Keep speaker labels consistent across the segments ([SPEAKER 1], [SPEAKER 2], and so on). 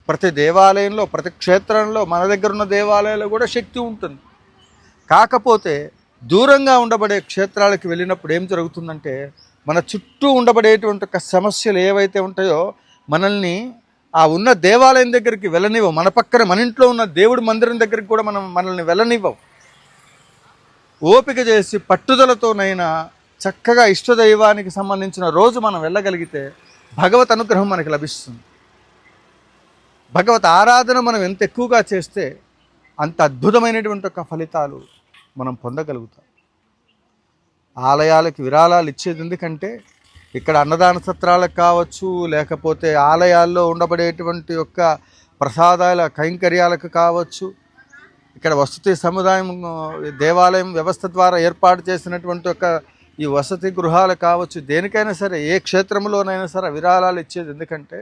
[SPEAKER 1] ప్రతి దేవాలయంలో, ప్రతి క్షేత్రంలో, మన దగ్గర ఉన్న దేవాలయాల్లో కూడా శక్తి ఉంటుంది. కాకపోతే దూరంగా ఉండబడే క్షేత్రాలకు వెళ్ళినప్పుడు ఏం జరుగుతుందంటే, మన చుట్టూ ఉండబడేటువంటి ఒక సమస్యలు ఏవైతే ఉంటాయో మనల్ని ఆ ఉన్న దేవాలయం దగ్గరికి వెళ్ళనివ్వవు. మన పక్కన మన ఇంట్లో ఉన్న దేవుడి మందిరం దగ్గరికి కూడా మనల్ని వెళ్ళనివ్వవు. ఓపిక చేసి పట్టుదలతోనైనా చక్కగా ఇష్టదైవానికి సంబంధించిన రోజు మనం వెళ్ళగలిగితే భగవత్ అనుగ్రహం మనకి లభిస్తుంది. భగవత్ ఆరాధన మనం ఎంత ఎక్కువగా చేస్తే అంత అద్భుతమైనటువంటి ఒక ఫలితాలు మనం పొందగలుగుతాం. ఆలయాలకు విరాళాలు ఇచ్చేది ఎందుకంటే, ఇక్కడ అన్నదాన సత్రాలకు కావచ్చు, లేకపోతే ఆలయాల్లో ఉండబడేటువంటి యొక్క ప్రసాదాల కైంకర్యాలకు కావచ్చు, ఇక్కడ వసతి సముదాయం దేవాలయం వ్యవస్థ ద్వారా ఏర్పాటు చేసినటువంటి ఒక ఈ వసతి గృహాలు కావచ్చు, దేనికైనా సరే, ఏ క్షేత్రంలోనైనా సరే విరాళాలు ఇచ్చేది ఎందుకంటే,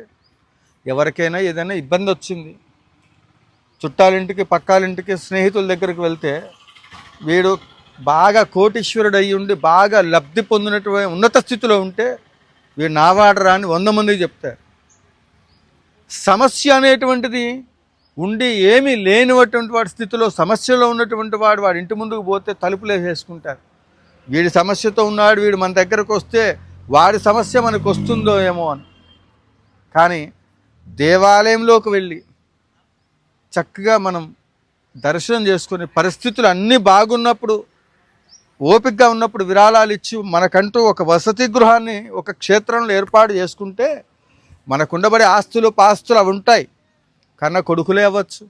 [SPEAKER 1] ఎవరికైనా ఏదైనా ఇబ్బంది వచ్చింది, చుట్టాలింటికి, పక్కాలింటికి, స్నేహితుల దగ్గరికి వెళ్తే వీడు బాగా కోటీశ్వరుడు అయ్యి ఉండి బాగా లబ్ధి పొందినటువంటి ఉన్నత స్థితిలో ఉంటే వీడు నావాడరా అని 100 మందికి చెప్తారు. సమస్య అనేటువంటిది ఉండి ఏమీ లేనిటువంటి వాడి స్థితిలో, సమస్యలో ఉన్నటువంటి వాడి ఇంటి ముందుకు పోతే తలుపులు వేసుకుంటారు. వీడి సమస్యతో ఉన్నాడు, వీడు మన దగ్గరకు వస్తే వాడి సమస్య మనకు వస్తుందో ఏమో అని. కానీ దేవాలయంలోకి వెళ్ళి చక్కగా మనం దర్శనం చేసుకుని పరిస్థితులు అన్నీ బాగున్నప్పుడు, ఓపికగా ఉన్నప్పుడు విరాళాలు ఇచ్చి మనకంటూ ఒక వసతి గృహాన్ని ఒక క్షేత్రంలో ఏర్పాటు చేసుకుంటే మనకు ఉండబడే ఆస్తులు పాస్తులు అవి ఉంటాయి. కన్న కొడుకులే అవ్వచ్చు,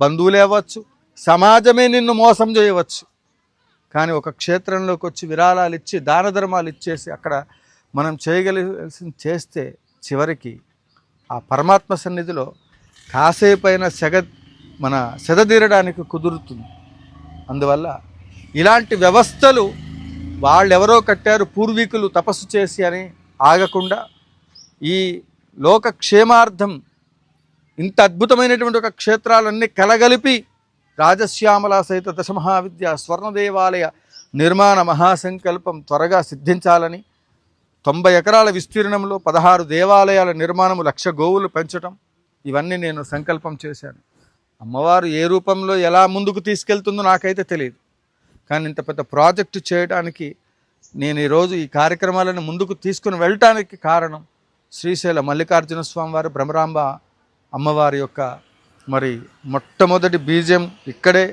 [SPEAKER 1] బంధువులే అవ్వచ్చు, సమాజమే నిన్ను మోసం చేయవచ్చు. కానీ ఒక క్షేత్రంలోకి వచ్చి విరాళాలు ఇచ్చి దాన ధర్మాలు ఇచ్చేసి అక్కడ మనం చేయగలిసింది చేస్తే చివరికి ఆ పరమాత్మ సన్నిధిలో కాసేపైన సెదదీరడానికి కుదురుతుంది. అందువల్ల ఇలాంటి వ్యవస్థలు వాళ్ళెవరో కట్టారు, పూర్వీకులు తపస్సు చేసి అని ఆగకుండా ఈ లోక క్షేమార్థం ఇంత అద్భుతమైనటువంటి ఒక క్షేత్రాలన్నీ కలగలిపి రాజశ్యామల సహిత దశమహావిద్య స్వర్ణ దేవాలయ నిర్మాణ మహాసంకల్పం త్వరగా సిద్ధించాలని, 90 ఎకరాల విస్తీర్ణంలో 16 దేవాలయాల నిర్మాణము, 1,00,000 గోవులు పెంచడం, ఇవన్నీ నేను సంకల్పం చేశాను. అమ్మవారు ఏ రూపంలో ఎలా ముందుకు తీసుకెళ్తుందో నాకైతే తెలియదు. కానీ ఇంత పెద్ద ప్రాజెక్టు చేయడానికి నేను ఈరోజు ఈ కార్యక్రమాలను ముందుకు తీసుకుని వెళ్ళటానికి కారణం శ్రీశైల మల్లికార్జున స్వామి వారు, భ్రమరాంబ అమ్మవారి యొక్క మొట్టమొదటి బీజం ఇక్కడే